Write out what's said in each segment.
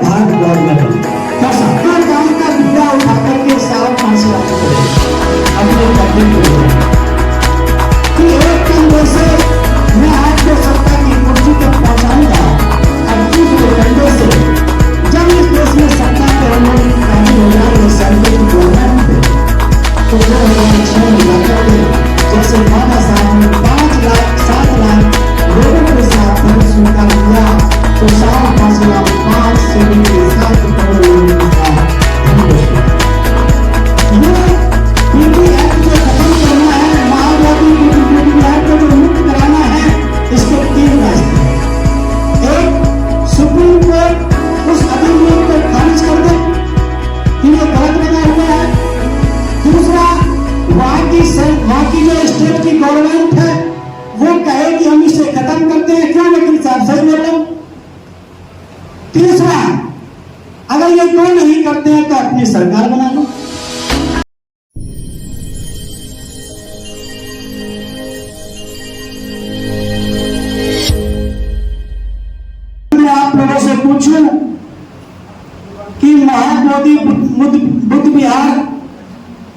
भाग दौड़ में बने। तो सबका काम का बीड़ा उठा करके साहब फांसी अपने करने को कि एक कंधे से मैं आपको सत्ता की कुर्सी तक पहुंचाऊंगा और दूसरे कंधे से जब इस देश में सत्ता पे हम लोग काबिल हो जाएंगे सेंटर की गवर्नमेंट पे, तो 2006 में जाकर के जैसे बाबा साहब ने 5 लाख 7 लाख लोगों के साथ धर्म स्वीकार किया, तो साहब फांसी 5 से लेकर 7 करोड़ लोगों के साथ धर्म स्वीकार। ये पीडी एक्ट जो खत्म करना है, माओवादी पीडी एक्ट को जो मुक्त कराना है, इसके 3 रास्ते हैं। एक, सुप्रीम कोर्ट उस अधिनियम को खारिज कर दे कि ये गलत लगा हुआ है। दूसरा, वहां की जो स्टेट की गवर्नमेंट है वो कहे कि हम इसे खत्म करते हैं, क्यों लेकिन साहब सही बोल रहे। तीसरा, अगर ये कोई नहीं करते हैं तो अपनी सरकार बना लो। मैं आप लोगों से पूछूं कि महाबोधि बुद्ध विहार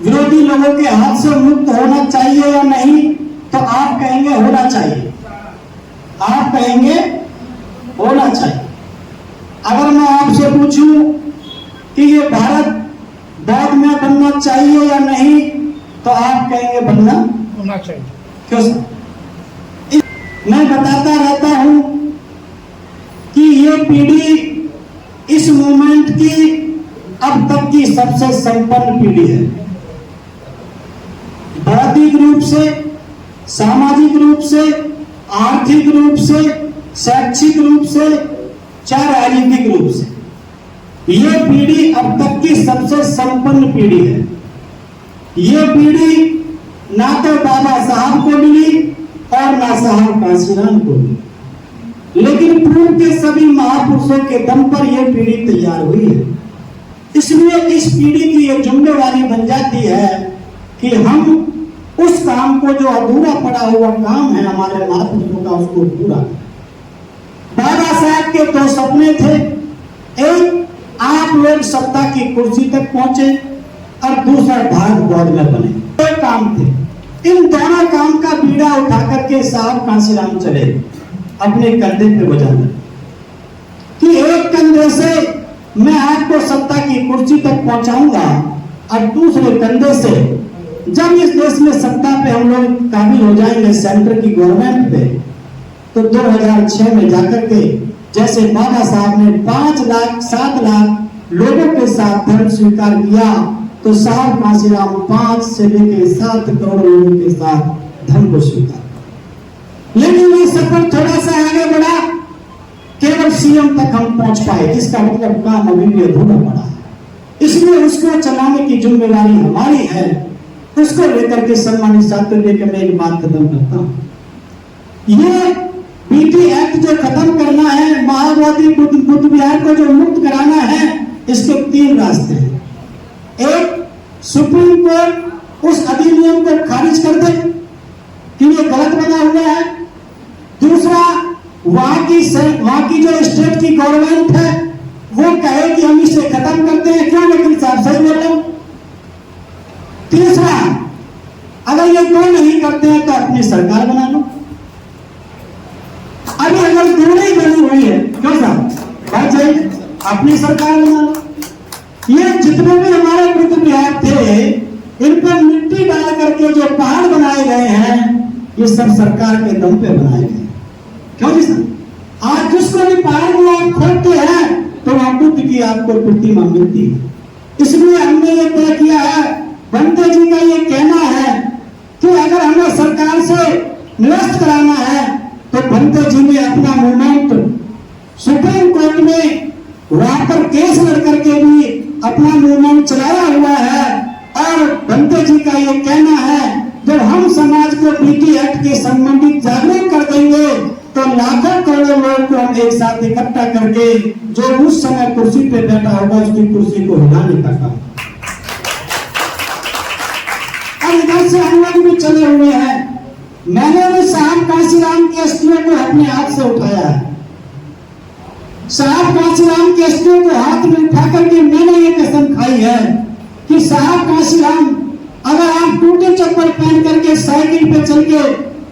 विरोधी लोगों के हाथ से मुक्त होना चाहिए या नहीं, तो आप कहेंगे होना चाहिए। आप कहेंगे होना चाहिए। अगर मैं आपसे पूछूं कि ये भारत बौद्ध में बनना चाहिए या नहीं, तो आप कहेंगे बनना होना चाहिए। क्यों सर? मैं बताता रहता हूं कि ये पीढ़ी इस मूवमेंट की अब तक की सबसे संपन्न पीढ़ी है। बौद्धिक रूप से, सामाजिक रूप से, आर्थिक रूप से, शैक्षिक रूप से, चाहे राजनीतिक रूप से ये पीढ़ी अब तक की सबसे संपन्न पीढ़ी है। ये पीढ़ी ना तो बाबा साहब को मिली और ना साहब कांशीराम को मिली, लेकिन पूर्व के सभी महापुरुषों के दम पर यह पीढ़ी तैयार हुई है। इसलिए इस पीढ़ी की यह जिम्मेवारी बन जाती है कि हम उस काम को, जो अधूरा पड़ा हुआ काम है हमारे महापुरुषों का, उसको पूरा करें। बाबा साहब के 2 सपने थे। एक, आप लोग सत्ता की कुर्सी तक पहुंचे, और दूसरा भाग दौड़ में बने। 2 काम थे। इन दोनों काम का बीड़ा उठा करके साहब कांशीराम चले अपने कंधे पे बजाने कि एक कंधे से मैं आपको सत्ता की कुर्सी तक पहुंचाऊंगा और दूसरे कंधे से जब इस देश में सत्ता पे हम लोग काबिल हो जाएंगे सेंटर की गवर्नमेंट पे, तो 2006 में जाकर के जैसे बाबा साहब ने 5 लाख 7 लाख लोगों के साथ धर्म स्वीकार किया, तो साहब कांशीराम 5 से लेकर 7 करोड़ लोगों के साथ धर्म को स्वीकार। लेकिन ये सफर थोड़ा सा आगे बढ़ा, केवल सीएम तक हम पहुंच पाए, इसका मतलब काम अभी भी अधूरा पड़ा है। इसलिए उसको चलाने की जिम्मेदारी हमारी है। उसको लेकर के सम्मानित छात्र लेकर मैं एक बात खत्म करता हूं। ये पीडी एक्ट जो खत्म करना है, माओवादी बुद्ध विहार को जो मुक्त कराना है, इसके 3 रास्ते हैं। एक, सुप्रीम कोर्ट उस अधिनियम को खारिज कर दे कि ये गलत बना हुआ है। दूसरा, वहां की जो स्टेट की गवर्नमेंट है वो कहे कि हम इसे खत्म करते हैं, क्यों लेकिन साहब सही बोल रहे। तीसरा, अगर ये कोई नहीं करते हैं तो अपनी सरकार बना लो। अभी अगर दोनों ही बनी हुई है, क्यों साहब बात जाइए, अपनी सरकार बना लो। ये जितने भी हमारे बुद्ध विहार थे, इन पर मिट्टी डाल करके जो पहाड़ बनाए गए हैं, ये सब सरकार के दम पे बनाए गए। क्यों जी सर? आज जिसको भी पहाड़ को आप खोदते हैं तो वहां बुद्ध की आपको प्रतिमा मिलती है। इसलिए हमने ये तय किया है, बंते जी का ये कहना है कि अगर हमें सरकार से निरस्त कराना है तो बंते जी ने अपना मूवमेंट सुप्रीम कोर्ट में वहां पर केस लड़ करके भी अपना मूवमेंट चलाया हुआ है। और बंते जी का ये कहना है, जब हम समाज को पीडी एक्ट के संबंधित जागरूक कर देंगे तो लाखों करोड़ों लोगों को हम एक साथ इकट्ठा करके जो उस समय कुर्सी पे बैठा होगा उसकी कुर्सी को हिलाने का काम। और इधर से हम लोग भी चले हुए हैं। मैंने भी साहब कांशीराम के एसटीओ को अपने हाथ से उठाया है। साहब कांशीराम केसरी को हाथ में उठा करके मैंने ये कसम खाई है कि साहब कांशीराम, अगर आप टूटे चप्पल पहन करके साइकिल पे चल के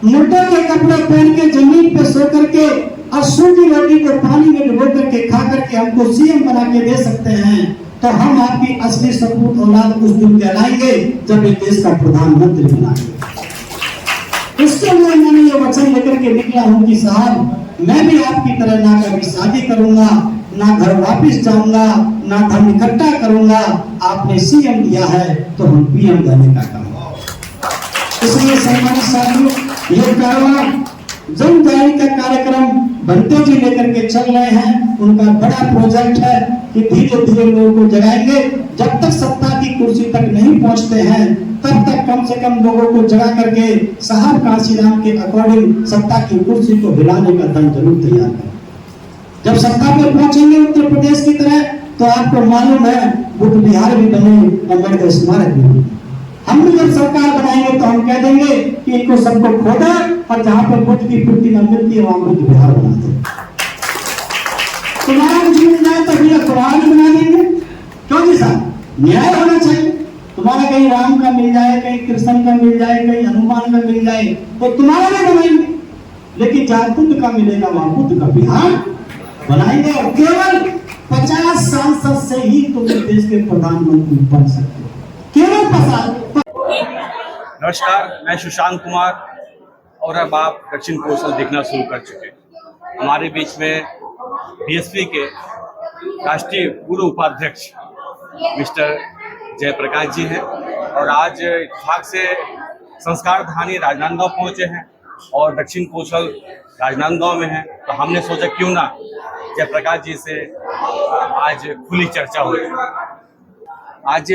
मुर्दों के कपड़े पहन के जमीन पे सो करके और सूखी रोटी को पानी में डुबो करके खा करके हमको सीएम बना के दे सकते हैं, तो हम आपकी असली सपूत औलाद उस दिन कहलाएंगे जब ये देश का प्रधानमंत्री बनाएंगे। इसके लिए मैंने ये वचन लेकर के निकला हूँ कि साहब, मैं भी आपकी तरह ना कभी शादी करूंगा, ना घर वापिस जाऊंगा, ना धन इकट्ठा करूंगा। आपने सीएम दिया है तो हम पीएम देने का काम। इसलिए सम्मानित साथियों, ये कारवा जन जारी का कार्यक्रम बनते जी लेकर के चल रहे हैं। उनका बड़ा प्रोजेक्ट है कि धीरे धीरे लोगों को जगाएंगे। जब तक सत्ता की कुर्सी तक नहीं पहुंचते हैं तब तक कम से कम लोगों को जगा करके साहब कांशीराम के अकॉर्डिंग सत्ता की कुर्सी को हिलाने का दम जरूर तैयार करें। जब सत्ता पर पहुंचेंगे उत्तर प्रदेश की तरह, तो आपको मालूम है बुद्ध विहार भी बने, अम्बेडकर स्मारक भी बने। हम भी जब सरकार बनाएंगे तो हम कह देंगे कि इनको सबको खोदा और जहां पर बुद्ध की प्रतिमा मिलती है वहां बुद्ध विहार बना दे। तुम्हारा कुछ मिल जाए तो भैया कुरान बना देंगे। क्यों जी साहब, न्याय होना चाहिए। तुम्हारा कहीं राम का मिल जाए, कहीं कृष्ण का मिल जाए, कहीं हनुमान का मिल जाए तो तुम्हारा भी बनाएंगे, लेकिन जहां बुद्ध का मिलेगा वहां बुद्ध का बिहार बनाएंगे। और केवल 50 सांसद से ही तुम देश के प्रधानमंत्री बन सकते हो, केवल 50। नमस्कार, मैं सुशांत कुमार और अब आप दक्षिण कौशल देखना शुरू कर चुके हैं। हमारे बीच में बीएसपी के राष्ट्रीय पूर्व उपाध्यक्ष मिस्टर जयप्रकाश जी हैं और आज इत्तेफाक से संस्कार धानी राजनांदगांव पहुंचे हैं और दक्षिण कौशल राजनांदगांव में है, तो हमने सोचा क्यों ना जयप्रकाश जी से आज खुली चर्चा हो। आज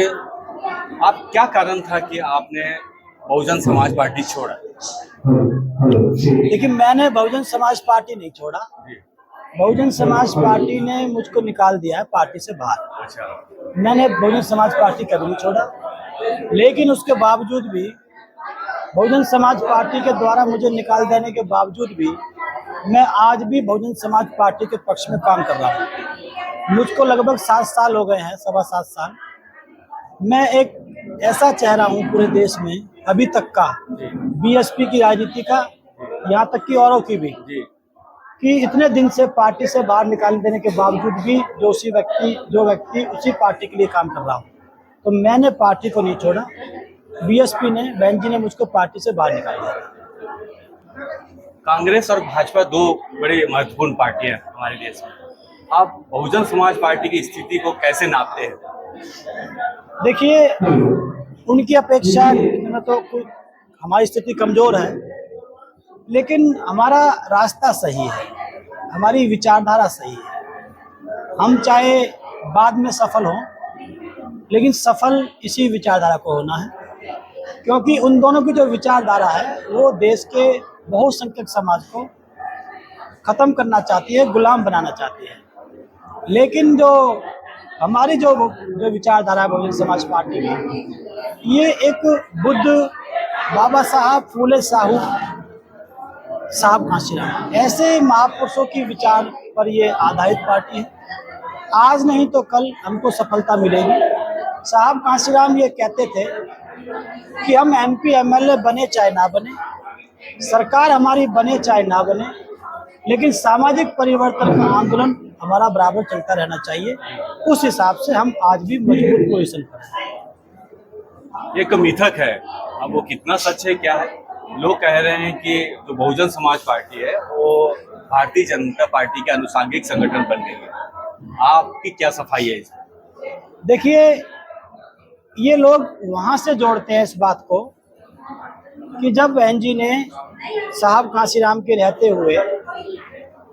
आप क्या कारण था कि आपने बहुजन समाज पार्टी छोड़ा? लेकिन मैंने बहुजन समाज पार्टी नहीं छोड़ा। बहुजन समाज पार्टी ने मुझको निकाल दिया है पार्टी से बाहर। अच्छा। मैंने बहुजन समाज पार्टी कभी नहीं छोड़ा, लेकिन उसके बावजूद भी बहुजन समाज पार्टी के द्वारा मुझे निकाल देने के बावजूद भी मैं आज भी बहुजन समाज पार्टी के पक्ष में काम कर रहा हूँ। मुझको लगभग 7 साल हो गए हैं, 7.25 साल। मैं एक ऐसा चेहरा हूँ पूरे देश में अभी तक का, बीएसपी की राजनीति का, यहाँ तक कि औरों की भी, कि इतने दिन से पार्टी से बाहर निकाल देने के बावजूद भी जो व्यक्ति उसी पार्टी के लिए काम कर रहा हूँ। तो मैंने पार्टी को नहीं छोड़ा, बीएसपी ने, बहन जी ने मुझको पार्टी से बाहर निकाल दिया। कांग्रेस और भाजपा दो बड़ी महत्वपूर्ण पार्टियां हैं हमारे देश में। आप बहुजन समाज पार्टी की स्थिति को कैसे नापते हैं? देखिए, उनकी अपेक्षा में तो हमारी स्थिति कमजोर है, लेकिन हमारा रास्ता सही है, हमारी विचारधारा सही है। हम चाहे बाद में सफल हों, लेकिन सफल इसी विचारधारा को होना है, क्योंकि उन दोनों की जो विचारधारा है वो देश के बहुसंख्यक समाज को खत्म करना चाहती है, गुलाम बनाना चाहती है। लेकिन जो हमारी जो विचारधारा है बहुजन समाज पार्टी की, ये एक बुद्ध, बाबा साहब फूले साहू, साहब कांशीराम, ऐसे महापुरुषों की विचार पर ये आधारित पार्टी है। आज नहीं तो कल हमको सफलता मिलेगी। साहब कांशीराम ये कहते थे कि हम एमपी एमएलए बने चाहे ना बने, सरकार हमारी बने चाहे ना बने, लेकिन सामाजिक परिवर्तन का आंदोलन हमारा बराबर चलता रहना चाहिए। उस हिसाब से हम आज भी मजबूत पोजीशन पर हैं। एक मिथक है, अब वो कितना सच है क्या है? लोग कह रहे हैं कि जो बहुजन समाज पार्टी है वो भारतीय जनता पार्टी के अनुषंगिक संगठन बन गई है। आपकी क्या सफाई है इसमें? देखिए, ये लोग वहां से जोड़ते हैं इस बात को कि जब बहन जी ने साहब कांशीराम के रहते हुए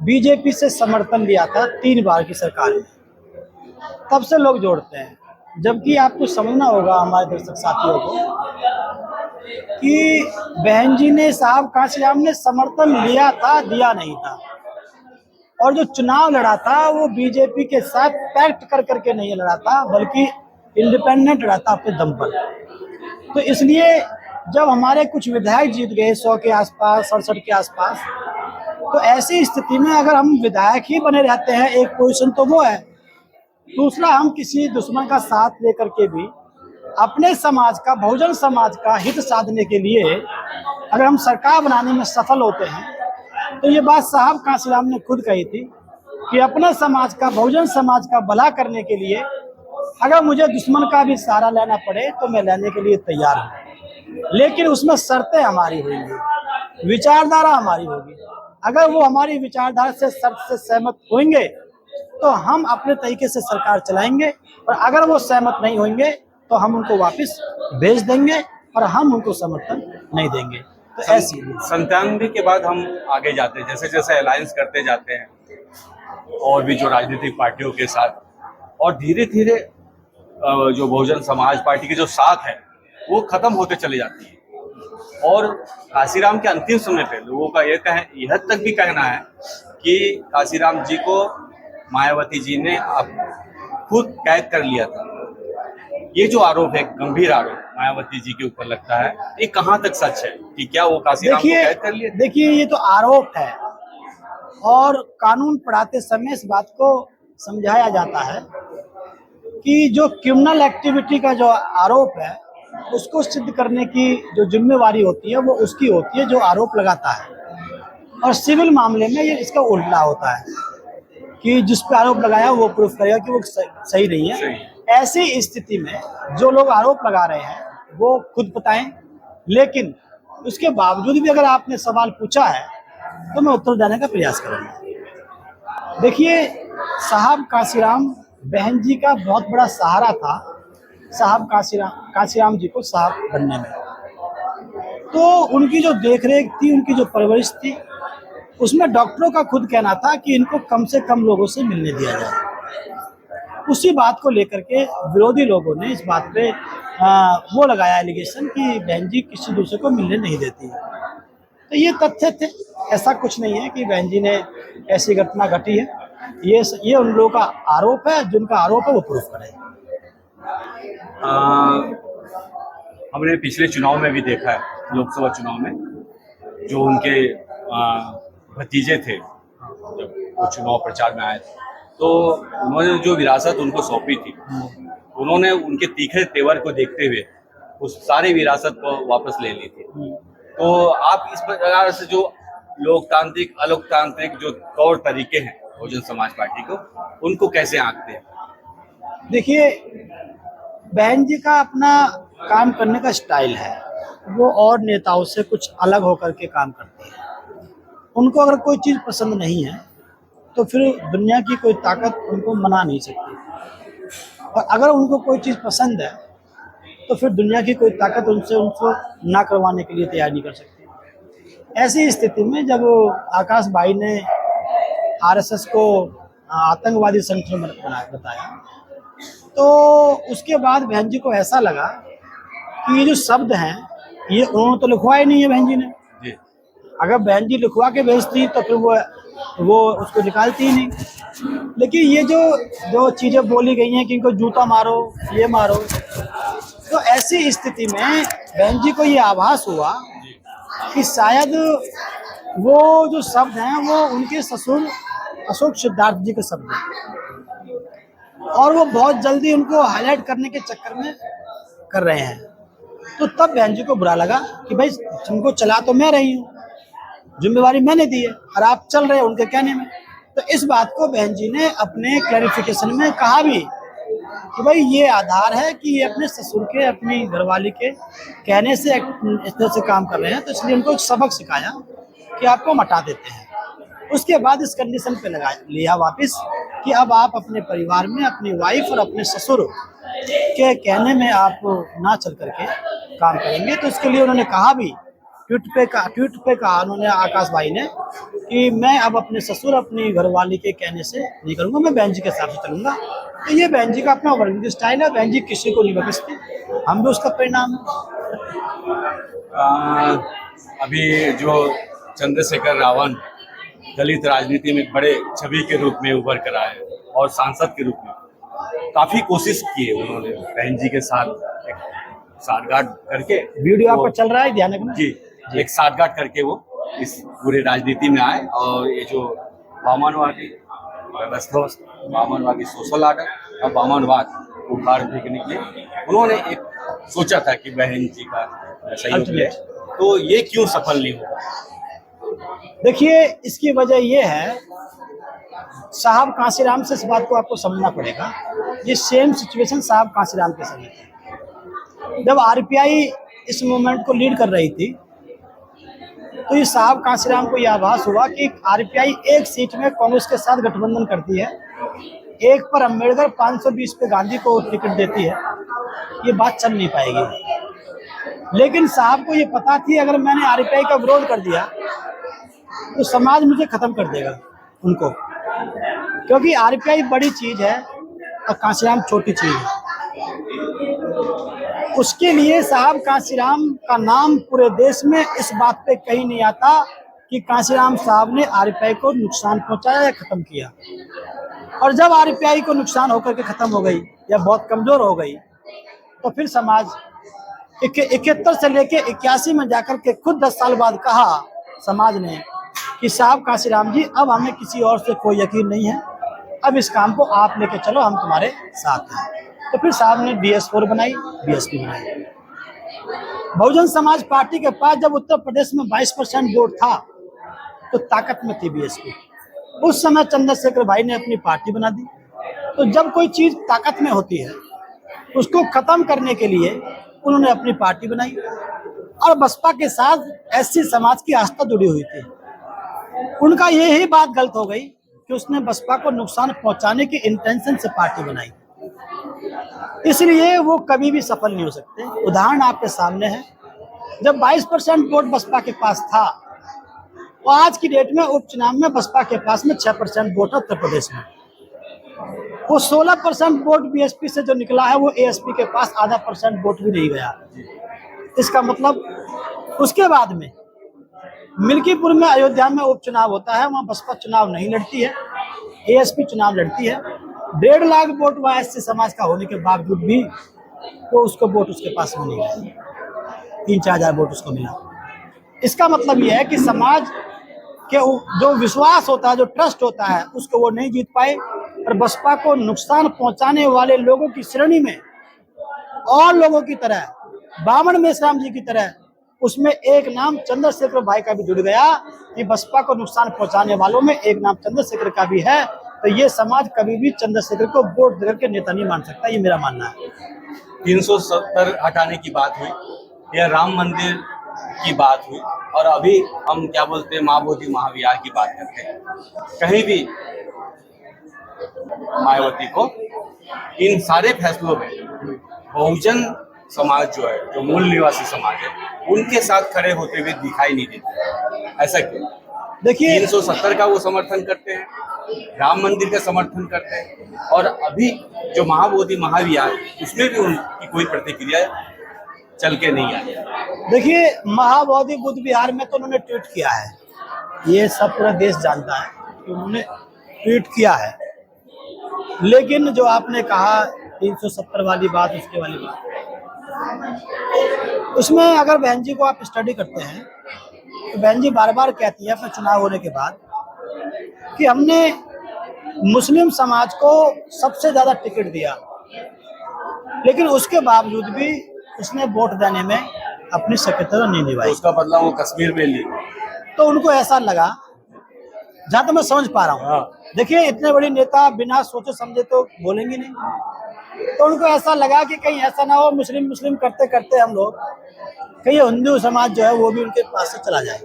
बीजेपी से समर्थन लिया था 3 बार की सरकार में, तब से लोग जोड़ते हैं। जबकि आपको समझना होगा हमारे दर्शक साथियों को कि बहन जी ने, साहब कांशीराम ने समर्थन लिया था, दिया नहीं था। और जो चुनाव लड़ा था वो बीजेपी के साथ पैक्ट कर करके नहीं लड़ा था, बल्कि इंडिपेंडेंट लड़ा था अपने दम पर। तो इसलिए जब हमारे कुछ विधायक जीत गए 100 के आसपास, 67 के आसपास, तो ऐसी स्थिति में अगर हम विधायक ही बने रहते हैं, एक पोजीशन तो वो है, दूसरा हम किसी दुश्मन का साथ लेकर के भी अपने समाज का, बहुजन समाज का हित साधने के लिए अगर हम सरकार बनाने में सफल होते हैं, तो ये बात साहब कांशीराम ने खुद कही थी कि अपने समाज का, बहुजन समाज का भला करने के लिए अगर मुझे दुश्मन का भी सहारा लेना पड़े तो मैं लेने के लिए तैयार हूँ, लेकिन उसमें शर्तें हमारी होंगी, विचारधारा हमारी होगी। अगर वो हमारी विचारधारा से, शर्त से सहमत होंगे तो हम अपने तरीके से सरकार चलाएंगे, और अगर वो सहमत नहीं होंगे तो हम उनको वापस भेज देंगे और हम उनको समर्थन नहीं देंगे। तो ऐसी 97 के बाद हम आगे जाते हैं, जैसे जैसे अलायंस करते जाते हैं और भी जो राजनीतिक पार्टियों के साथ, और धीरे धीरे जो बहुजन समाज पार्टी के जो साथ है वो खत्म होते चले जाती है। और कांशीराम के अंतिम समय पे लोगों का यह तक भी कहना है कि कांशीराम जी को मायावती जी ने खुद कैद कर लिया था। ये जो आरोप है, गंभीर आरोप मायावती जी के ऊपर लगता है, ये कहाँ तक सच है कि क्या वो कांशीराम को कैद कर लिया? देखिए, ये तो आरोप है और कानून पढ़ाते समय इस बात को समझाया जाता है कि जो क्रिमिनल एक्टिविटी का जो आरोप है उसको सिद्ध करने की जो जिम्मेवारी होती है वो उसकी होती है जो आरोप लगाता है, और सिविल मामले में ये इसका उल्टा होता है कि जिस पे आरोप लगाया वो प्रूफ करेगा कि वो सही नहीं है। ऐसी स्थिति में जो लोग आरोप लगा रहे हैं वो खुद बताएं, लेकिन उसके बावजूद भी अगर आपने सवाल पूछा है तो मैं उत्तर देने का प्रयास करूंगा। देखिए, साहब कांशीराम बहन जी का बहुत बड़ा सहारा था, साहब कांशीराम जी को साहब बनने में। तो उनकी जो देखरेख थी, उनकी जो परवरिश थी, उसमें डॉक्टरों का खुद कहना था कि इनको कम से कम लोगों से मिलने दिया जाए। उसी बात को लेकर के विरोधी लोगों ने इस बात पे वो लगाया एलिगेशन कि बहन जी किसी दूसरे को मिलने नहीं देती है। तो ये तथ्य थे, ऐसा कुछ नहीं है कि बहन जी ने ऐसी घटना घटी है। ये उन लोगों का आरोप है, जिनका आरोप है वो प्रूफ करें। हमने पिछले चुनाव में भी देखा है, लोकसभा चुनाव में, जो उनके भतीजे थे जब वो चुनाव प्रचार में आए थे, तो उन्होंने जो विरासत उनको सौंपी थी, उन्होंने उनके तीखे तेवर को देखते हुए उस सारी विरासत को वापस ले ली थी। तो आप इस प्रकार से जो लोकतांत्रिक अलोकतांत्रिक जो तौर तरीके हैं बहुजन समाज पार्टी को, उनको कैसे आंकते हैं? देखिए, बहन जी का अपना काम करने का स्टाइल है, वो और नेताओं से कुछ अलग होकर के काम करती है। उनको अगर कोई चीज़ पसंद नहीं है तो फिर दुनिया की कोई ताकत उनको मना नहीं सकती, और अगर उनको कोई चीज़ पसंद है तो फिर दुनिया की कोई ताकत उनको ना करवाने के लिए तैयार नहीं कर सकती। ऐसी स्थिति में जब आकाश भाई ने आरएसएस को आतंकवादी संगठन बताया, तो उसके बाद बहन जी को ऐसा लगा कि ये जो शब्द हैं ये उन्होंने तो लिखवाए नहीं है बहन जी ने। अगर बहन जी लिखवा के भेजती तो फिर वो उसको निकालती ही नहीं। लेकिन ये जो चीज़ें बोली गई हैं कि इनको जूता मारो, ये मारो, तो ऐसी स्थिति में बहन जी को ये आभास हुआ कि शायद वो जो शब्द हैं वो उनके ससुर अशोक सिद्धार्थ जी के शब्द हैं, और वो बहुत जल्दी उनको हाईलाइट करने के चक्कर में कर रहे हैं। तो तब बहन जी को बुरा लगा कि भाई तुमको चला तो मैं रही हूँ, जिम्मेवारी मैंने दी है और आप चल रहे हैं उनके कहने में। तो इस बात को बहन जी ने अपने क्लैरिफिकेशन में कहा भी कि भाई ये आधार है कि ये अपने ससुर के, अपनी घरवाली के कहने से इस तरह से काम कर रहे हैं, तो इसलिए उनको एक सबक सिखाया कि आपको हम हटा देते हैं। उसके बाद इस कंडीशन पे लिया वापस कि अब आप अपने परिवार में अपनी वाइफ और अपने ससुर के कहने में आप ना चल करके काम करेंगे। तो इसके लिए उन्होंने कहा भी, ट्वीट पे कहा उन्होंने, आकाश भाई ने, कि मैं अब अपने ससुर अपनी घरवाली के कहने से नहीं करूँगा, मैं बहन जी के हिसाब से चलूँगा। तो ये बहन जी का अपना वर्किंग स्टाइल है, बहन जी किसी को नहीं बख्शती, हम भी उसका परिणाम है। अभी जो चंद्रशेखर रावण दलित राजनीति में बड़े छवि के रूप में उभर कर आए और सांसद के रूप में काफी कोशिश की है उन्होंने बहन जी के साथ साठगांठ करके। वीडियो आपका चल रहा है, ध्यान रखना जी, एक साठगांठ करके वो इस पूरे राजनीति में आए और ये जो वामनवादी व्यवस्था, वामनवादी सोशल ऑर्डर और वामनवाद उखाड़ फेंकने के लिए उन्होंने एक सोचा था कि बहन जी का सहयोग ले, तो ये क्यों सफल नहीं हुआ? देखिए, इसकी वजह ये है, साहब कांसीराम से इस बात को आपको समझना पड़ेगा। ये सेम सिचुएशन साहब कांसीराम के समय थी। जब आरपीआई इस मूवमेंट को लीड कर रही थी, तो ये साहब कांसीराम को यह आभास हुआ कि आरपीआई एक सीट में कांग्रेस के साथ गठबंधन करती है, एक पर अम्बेडकर, 520 पे गांधी को टिकट देती है, ये बात चल नहीं पाएगी। लेकिन साहब को ये पता थी, अगर मैंने आरपीआई का विरोध कर दिया तो समाज मुझे खत्म कर देगा उनको, क्योंकि आरपीआई बड़ी चीज है और कांसीराम छोटी चीज है। उसके लिए साहब कांसीराम का नाम पूरे देश में इस बात पे कहीं नहीं आता कि कांसीराम साहब ने आरपीआई को नुकसान पहुंचाया या खत्म किया। और जब आरपीआई को नुकसान होकर के खत्म हो गई या बहुत कमजोर हो गई, तो फिर समाज 71 से लेके 81 में जाकर के खुद 10 साल बाद कहा समाज ने कि साहब कांसीराम जी, अब हमें किसी और से कोई यकीन नहीं है, अब इस काम को आप लेके चलो, हम तुम्हारे साथ हैं। तो फिर साहब ने DS4 बनाई, बीएसपी बनाई। बहुजन समाज पार्टी के पास जब उत्तर प्रदेश में 22% वोट था, तो ताकत में थी बीएसपी। उस समय चंद्रशेखर भाई ने अपनी पार्टी बना दी। तो जब कोई चीज ताकत में होती है, उसको खत्म करने के लिए उन्होंने अपनी पार्टी बनाई। और बसपा के साथ एससी समाज की आस्था जुड़ी हुई थी। उनका यही बात गलत हो गई कि उसने बसपा को नुकसान पहुंचाने की इंटेंशन से पार्टी बनाई, इसलिए वो कभी भी सफल नहीं हो सकते। उदाहरण आपके सामने है, जब 22% वोट बसपा के पास था, और आज की डेट में उपचुनाव में बसपा के पास में 6% वोट है उत्तर प्रदेश में। वो 16% वोट बीएसपी से जो निकला है, वो एएसपी के पास आधा % वोट भी नहीं गया। इसका मतलब उसके बाद में मिल्कीपुर में, अयोध्या में उपचुनाव होता है, वहाँ बसपा चुनाव नहीं लड़ती है, एएसपी चुनाव लड़ती है। 1.5 लाख वोट वहाँ एससी समाज का होने के बावजूद भी वो उसको वोट उसके पास में नहीं गया, 3-4 हजार वोट उसको मिला। इसका मतलब यह है कि समाज के जो विश्वास होता है, जो ट्रस्ट होता है, उसको वो नहीं जीत पाए। और बसपा को नुकसान पहुंचाने वाले लोगों की श्रेणी में और लोगों की तरह, बामन मेश्राम जी की तरह, उसमें एक नाम चंद्रशेखर भाई का भी जुड़ गया कि बसपा को नुकसान पहुंचाने वालों में एक नाम चंद्रशेखर का भी है। तो ये समाज कभी भी चंद्रशेखर को वोट देकर के नेता नहीं मान सकता, ये मेरा मानना है। 370 हटाने की बात हुई या राम मंदिर की बात हुई, और अभी हम क्या बोलते हैं, माँ बोधी महाविहार की बात करते हैं। कहीं भी मायावती को इन सारे फैसलों में बहुजन समाज जो है, जो मूल निवासी समाज है, उनके साथ खड़े होते हुए दिखाई नहीं देते। ऐसा क्यों? देखिए, 370 का वो समर्थन करते हैं, राम मंदिर का समर्थन करते हैं, और अभी जो महाबोधि महाविहार, उसमें भी उनकी कोई प्रतिक्रिया चल के नहीं आई। देखिए, महाबोधि बुद्ध विहार में तो उन्होंने ट्वीट किया है, ये सब पूरा देश जानता है कि उन्होंने ट्वीट किया है। लेकिन जो आपने कहा 370 वाली बात, उसके वाली बात, उसमें अगर बहन जी को आप स्टडी करते हैं, तो बहन जी बार बार कहती है अपने चुनाव होने के बाद कि हमने मुस्लिम समाज को सबसे ज्यादा टिकट दिया, लेकिन उसके बावजूद भी उसने वोट देने में अपनी सक्रियता नहीं निभाई। उसका बदला वो कश्मीर में ली। तो उनको ऐसा लगा, जहाँ तो मैं समझ पा रहा हूँ, देखिए इतने बड़े नेता बिना सोचे समझे तो बोलेंगे नहीं, तो उनको ऐसा लगा कि कहीं ऐसा ना हो मुस्लिम मुस्लिम करते करते हम लोग, कहीं हिंदू समाज जो है वो भी उनके पास से चला जाए।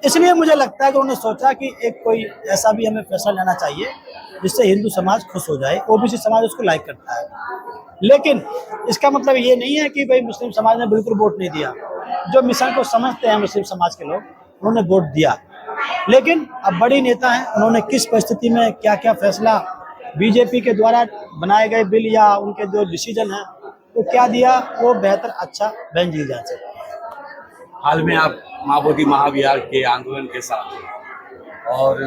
इसलिए मुझे लगता है कि उन्होंने सोचा कि एक कोई ऐसा भी हमें फैसला लेना चाहिए जिससे हिंदू समाज खुश हो जाए, ओबीसी समाज उसको लाइक करता है। लेकिन इसका मतलब ये नहीं है कि भाई मुस्लिम समाज ने बिल्कुल वोट नहीं दिया। जो मिशन को समझते हैं मुस्लिम समाज के लोग, उन्होंने वोट दिया। लेकिन अब बड़ी नेता हैं, उन्होंने किस परिस्थिति में क्या क्या फैसला, बीजेपी के द्वारा बनाए गए बिल या उनके जो डिसीजन है वो क्या दिया, वो बेहतर अच्छा बहन जी जा सकते। हाल में आप माँ बोधी महाविहार के आंदोलन के साथ और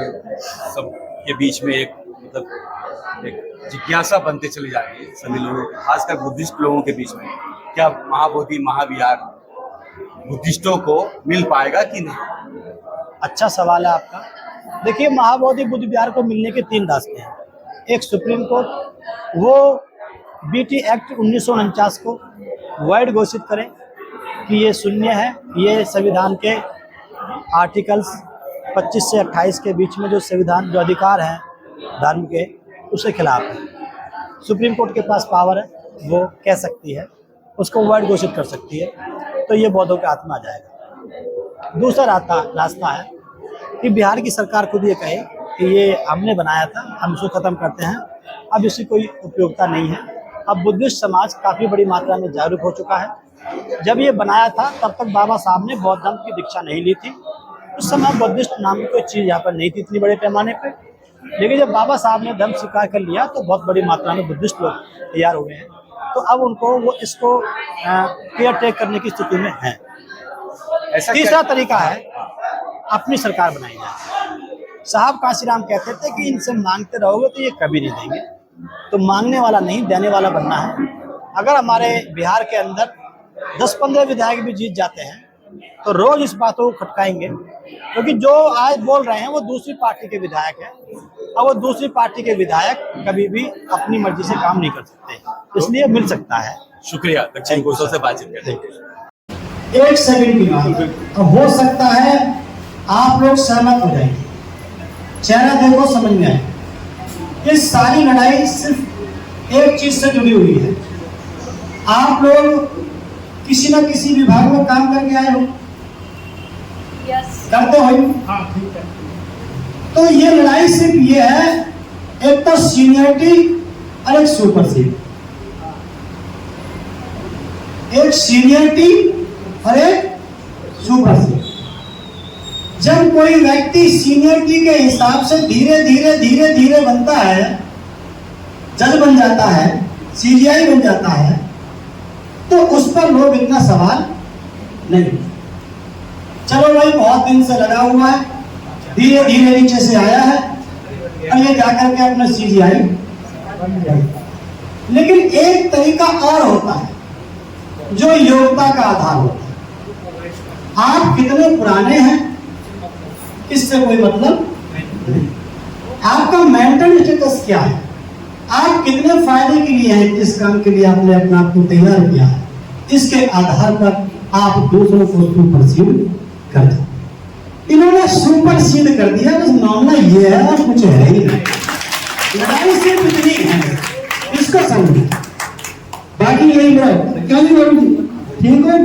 सब के बीच में एक मतलब एक जिज्ञासा बनते चली जा रही है सभी लोगों, खासकर बुद्धिस्ट लोगों के बीच में, क्या महाबोधि महाविहार बुद्धिस्टों को मिल पाएगा कि नहीं? अच्छा सवाल है आपका। देखिए, महाबोधि बुद्ध विहार को मिलने के 3 रास्ते हैं। एक सुप्रीम कोर्ट, वो बीटी एक्ट 1949 को वैध घोषित करे कि ये शून्य है, ये संविधान के आर्टिकल्स 25 से 28 के बीच में जो संविधान जो अधिकार हैं धर्म के, उसके खिलाफ है। सुप्रीम कोर्ट के पास पावर है, वो कह सकती है, उसको वैध घोषित कर सकती है, तो ये बौद्धों के हाथ में आ जाएगा। दूसरा रास्ता है कि बिहार की सरकार खुद ये कहे कि ये हमने बनाया था, हम इसको ख़त्म करते हैं, अब इसकी कोई उपयोगिता नहीं है। अब बुद्धिस्ट समाज काफ़ी बड़ी मात्रा में जागरूक हो चुका है। जब ये बनाया था तब तक बाबा साहब ने बौद्ध धर्म की दीक्षा नहीं ली थी। उस समय बुद्धिस्ट नाम की कोई चीज़ यहाँ पर नहीं थी इतनी बड़े पैमाने पे। लेकिन जब बाबा साहब ने धर्म स्वीकार कर लिया तो बहुत बड़ी मात्रा में बुद्धिस्ट लोग तैयार हो गए हैं। तो अब उनको वो इसको केयर टेक करने की स्थिति में है। तीसरा तरीका है अपनी सरकार बनाई जाए। साहब काशीराम कहते थे कि इनसे मांगते रहोगे तो ये कभी नहीं देंगे, तो मांगने वाला नहीं देने वाला बनना है। अगर हमारे बिहार के अंदर 10-15 विधायक भी जीत जाते हैं तो रोज इस बातों को खटकाएंगे, क्योंकि जो आज बोल रहे हैं वो दूसरी पार्टी के विधायक हैं, और वो दूसरी पार्टी के विधायक कभी भी अपनी मर्जी से काम नहीं कर सकते, इसलिए मिल सकता है। शुक्रिया दक्षिण कौशल से बातचीत करने के लिए। 1 सेकंड की बात, अब हो सकता है आप लोग सहमत हो जाएंगे। चेहरा देखो, समझ में आए। ये सारी लड़ाई सिर्फ एक चीज से जुड़ी हुई है। आप लोग किसी न किसी विभाग में काम करके आए हो, करते हो? हाँ, ठीक है। तो ये लड़ाई सिर्फ ये है, एक तो सीनियरिटी और एक सुपरसीड। एक सीनियरिटी और एक सुपरसीड। जब कोई व्यक्ति सीनियरिटी के हिसाब से धीरे धीरे धीरे धीरे बनता है, जज बन जाता है, सीजीआई बन जाता है, तो उस पर लोग इतना सवाल नहीं। चलो भाई, बहुत दिन से लगा हुआ है, धीरे धीरे नीचे से आया है और ये जाकर के अपना सीजीआई बन गया। लेकिन एक तरीका और होता है जो योग्यता का आधार होता है। आप कितने पुराने हैं इससे कोई मतलब नहीं। आपका मेंटल स्टेटस क्या है, आप कितने फायदे के लिए हैं, किस काम के लिए आपने अपने आप को तैयार किया है, इसके आधार पर आप दूसरों को सुपरसीड कर दो। इन्होंने सुपरसीड कर दिया, बस मामला ये है और कुछ है ही नहीं। लड़ाई सिर्फ इतनी है, इसको समझिए, बाकी यही है। क्या नहीं, ठीक हो?